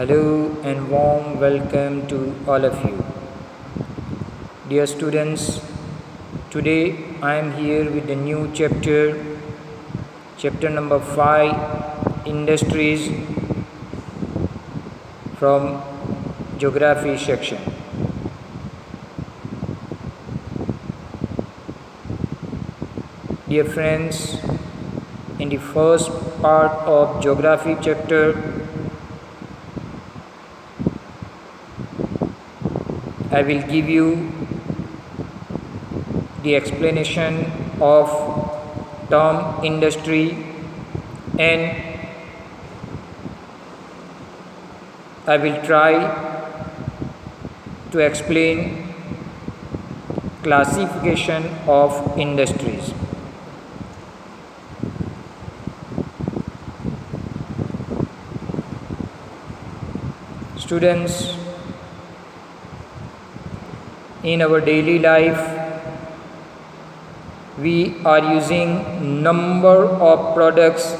Hello and warm welcome to all of you. Dear students, today I am here with a new chapter number 5, Industries from Geography section. Dear friends, in the first part of Geography chapter, I will give you the explanation of term industry and I will try to explain classification of industries. Students, in our daily life, we are using number of products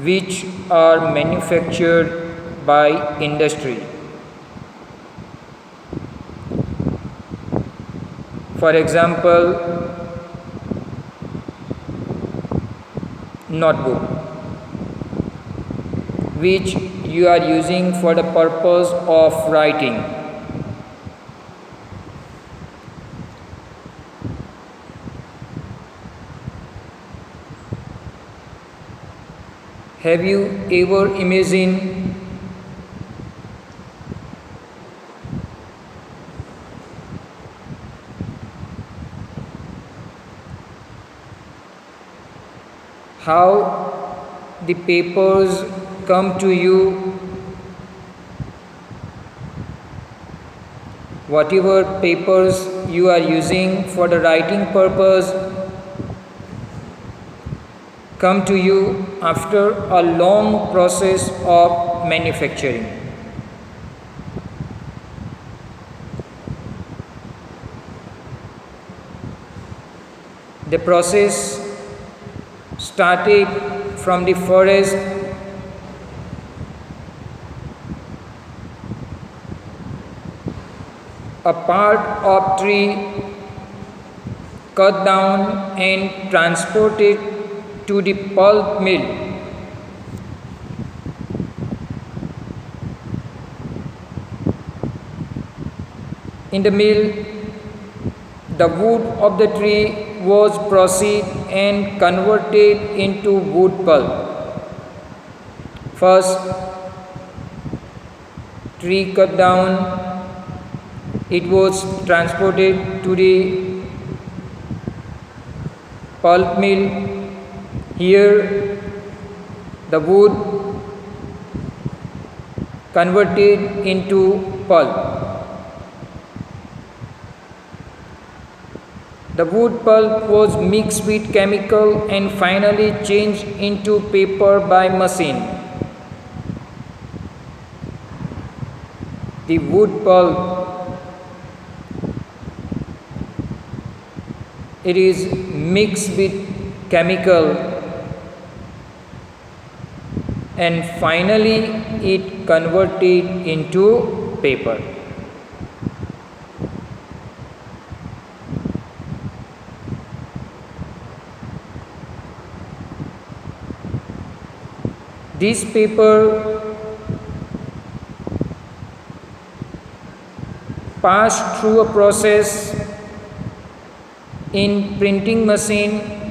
which are manufactured by industry. For example, notebook, which you are using for the purpose of writing. Have you ever imagined how the papers come to you? Whatever papers you are using for the writing purpose come to you after a long process of manufacturing. The process started from the forest, a part of tree cut down and transported to the pulp mill. In the mill, the wood of the tree was processed and converted into wood pulp. First, tree cut down, it was transported to the pulp mill. Here, the wood converted into pulp. The wood pulp was mixed with chemical and finally changed into paper by machine. The wood pulp, it is mixed with chemical and finally it converted into paper. This paper passed through a process in printing machine.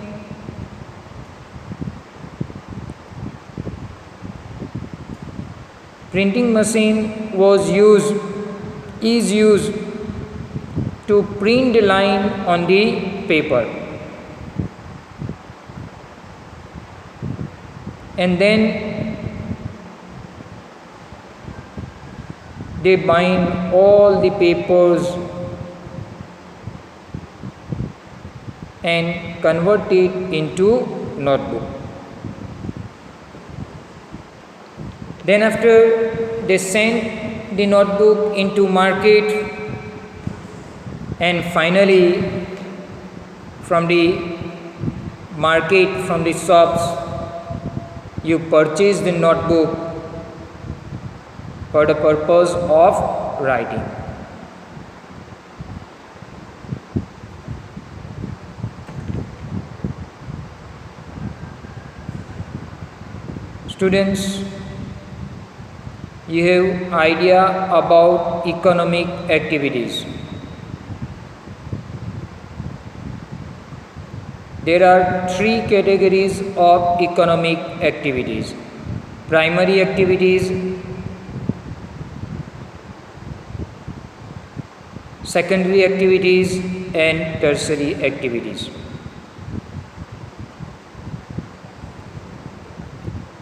Printing machine is used to print the line on the paper. And then they bind all the papers and convert it into notebook. Then after they send the notebook into market and finally from the market, from the shops, you purchase the notebook for the purpose of writing. Students, you have idea about economic activities. There are three categories of economic activities: primary activities, secondary activities, and tertiary activities.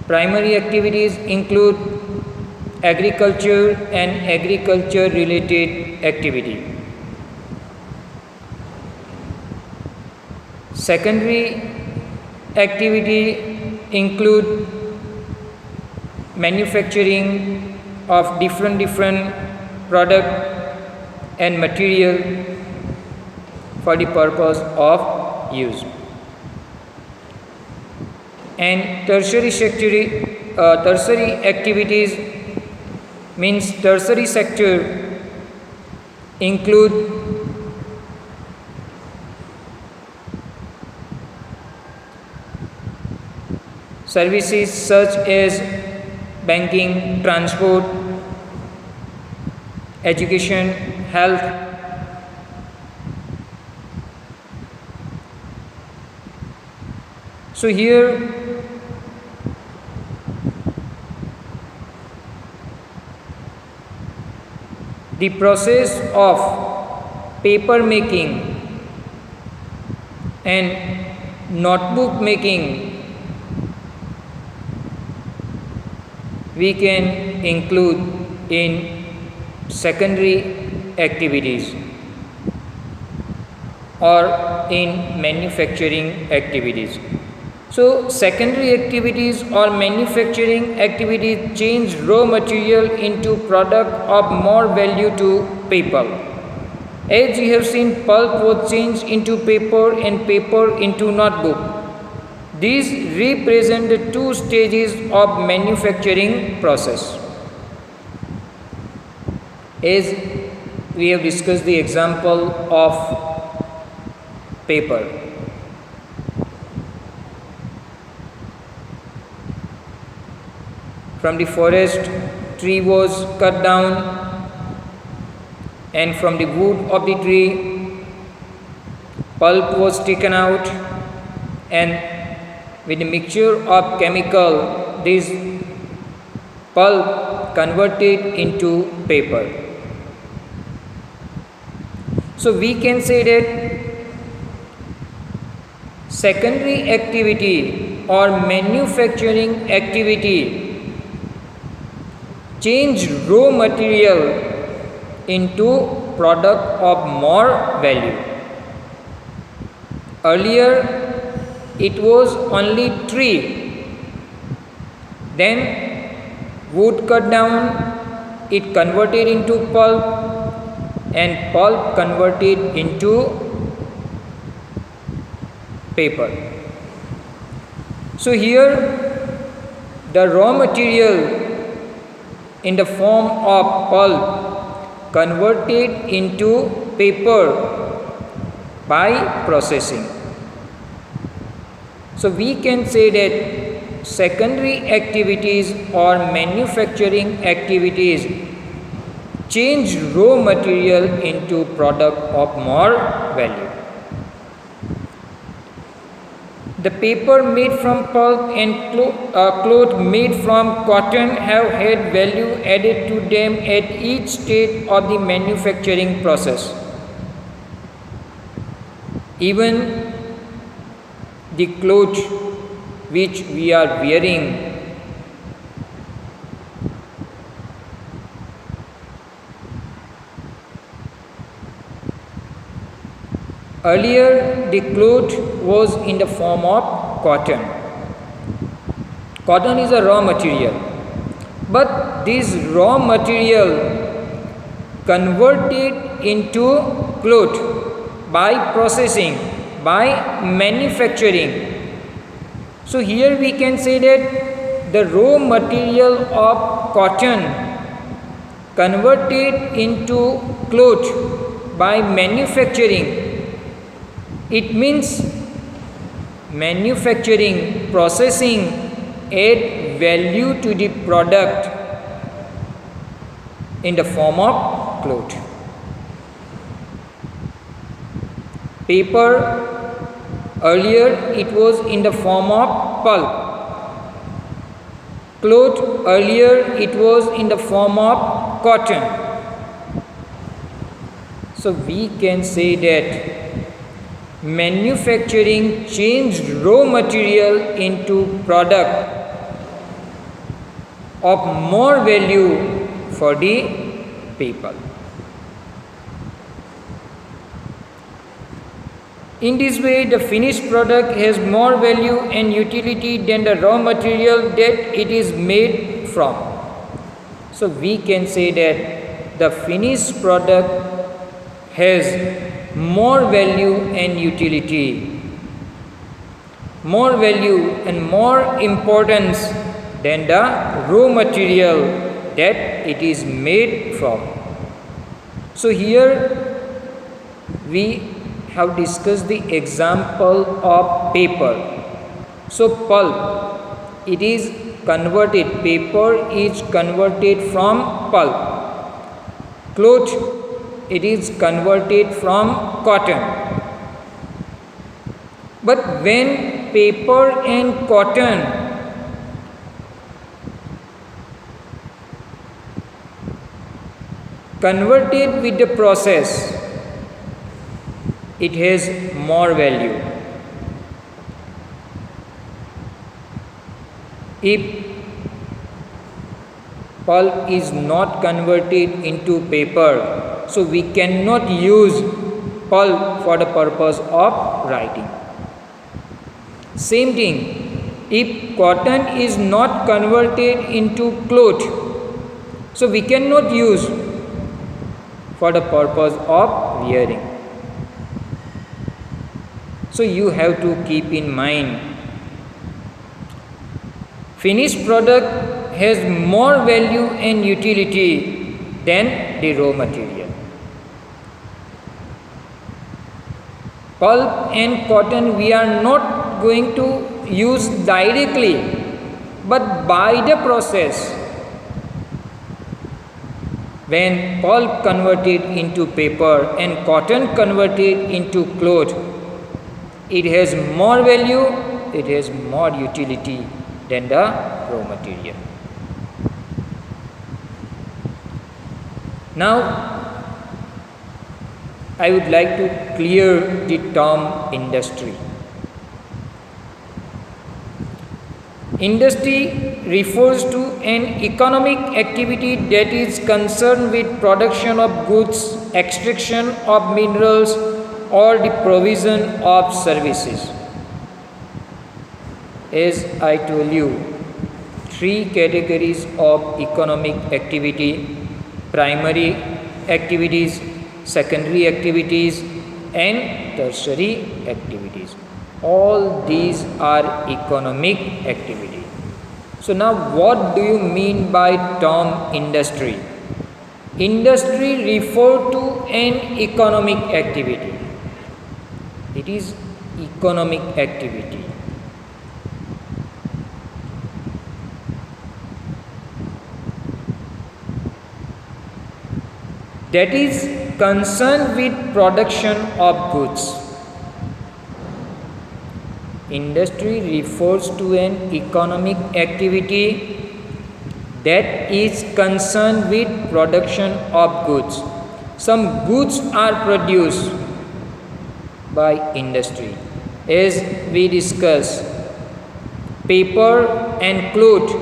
Primary activities include agriculture and agriculture related activity. Secondary activity include manufacturing of different product and material for the purpose of use. And tertiary activities means tertiary sector include services such as banking, transport, education, health. So here the process of paper making and notebook making we can include in secondary activities or in manufacturing activities. So secondary activities or manufacturing activities change raw material into product of more value to people. As you have seen, pulp was changed into paper and paper into notebook. These represent the two stages of manufacturing process. As we have discussed the example of paper. From the forest, tree was cut down, and from the wood of the tree, pulp was taken out, and with a mixture of chemical, this pulp converted into paper. So we can say that secondary activity or manufacturing activity change raw material into product of more value. Earlier it was only tree, then wood cut down, it converted into pulp, and pulp converted into paper. So here the raw material in the form of pulp converted into paper by processing. So we can say that secondary activities or manufacturing activities change raw material into product of more value. The paper made from pulp and cloth made from cotton have had value added to them at each stage of the manufacturing process. Even the clothes which we are wearing earlier, the cloth was in the form of cotton. Cotton is a raw material, but this raw material converted into cloth by processing, by manufacturing. So here we can say that the raw material of cotton converted into cloth by manufacturing. It means manufacturing, processing add value to the product in the form of cloth. Paper, earlier it was in the form of pulp. Cloth, earlier it was in the form of cotton. So we can say that manufacturing changed raw material into product of more value for the people. In this way, the finished product has more value and utility than the raw material that it is made from. So we can say that the finished product has more value and utility, more value and more importance than the raw material that it is made from. So here we have discussed the example of paper. So pulp, it is converted, paper is converted from pulp. Cloth, it is converted from cotton. But when paper and cotton converted with the process, it has more value. If pulp is not converted into paper, so we cannot use pulp for the purpose of writing. Same thing, if cotton is not converted into cloth, so we cannot use for the purpose of wearing. So you have to keep in mind, finished product has more value and utility than the raw material. Pulp and cotton we are not going to use directly, but by the process. When pulp converted into paper and cotton converted into cloth, it has more value, it has more utility than the raw material. Now, I would like to clear the term industry. Industry refers to an economic activity that is concerned with production of goods, extraction of minerals, or the provision of services. As I told you, three categories of economic activity: primary activities, secondary activities, and tertiary activities. All these are economic activity. So now what do you mean by term industry? Industry refers to an economic activity. It is economic activity. That is concerned with production of goods. Industry refers to an economic activity that is concerned with production of goods. Some goods are produced by industry. As we discussed, paper and cloth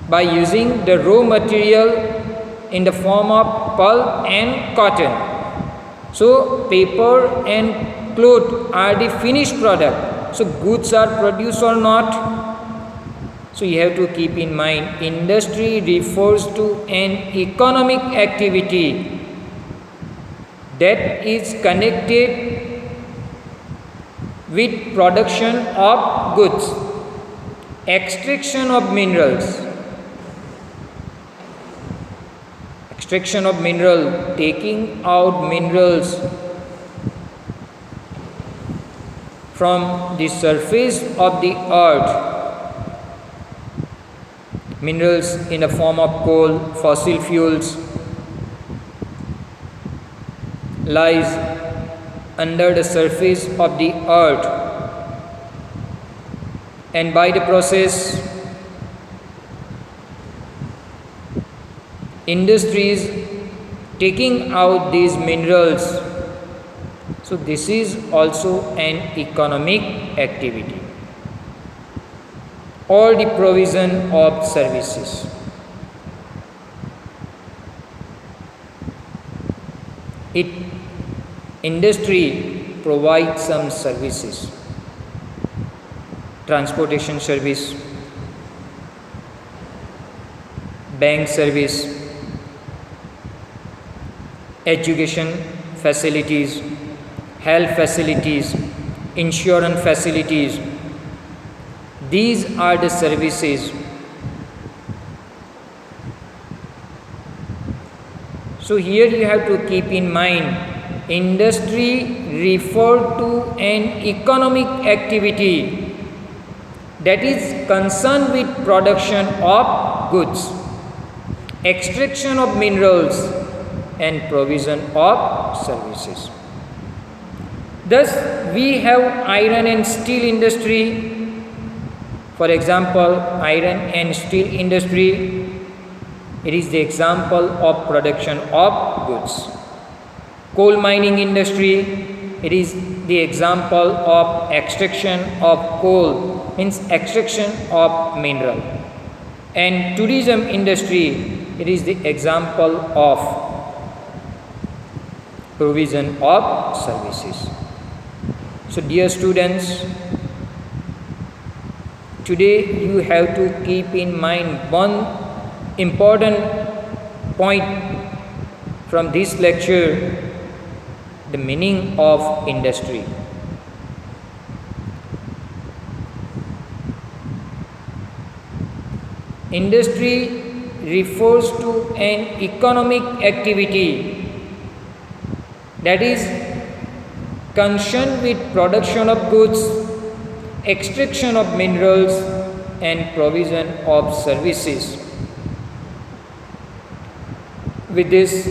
by using the raw material in the form of pulp and cotton. So paper and cloth are the finished product. So goods are produced or not. So you have to keep in mind, industry refers to an economic activity that is connected with production of goods, extraction of minerals. Extraction of mineral, taking out minerals from the surface of the earth. Minerals in the form of coal, fossil fuels, lies under the surface of the earth, and by the process industries taking out these minerals. So this is also an economic activity or the provision of services. Industry provides some services, transportation service, bank service, education facilities, health facilities, insurance facilities. These are the services. So here you have to keep in mind, industry refers to an economic activity that is concerned with production of goods, extraction of minerals, and provision of services. Thus, we have iron and steel industry. For example, iron and steel industry, it is the example of production of goods. Coal mining industry, it is the example of extraction of coal, means extraction of mineral. And tourism industry, it is the example of provision of services. So dear students, today you have to keep in mind one important point from this lecture: the meaning of industry. Industry refers to an economic activity that is concerned with production of goods, extraction of minerals, and provision of services. With this,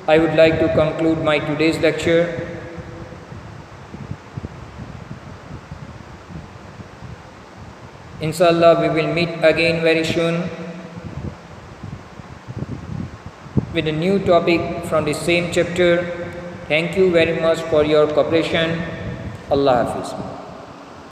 I would like to conclude my today's lecture. Inshallah, we will meet again very soon with a new topic from the same chapter. Thank you very much for your cooperation. Allah Hafiz.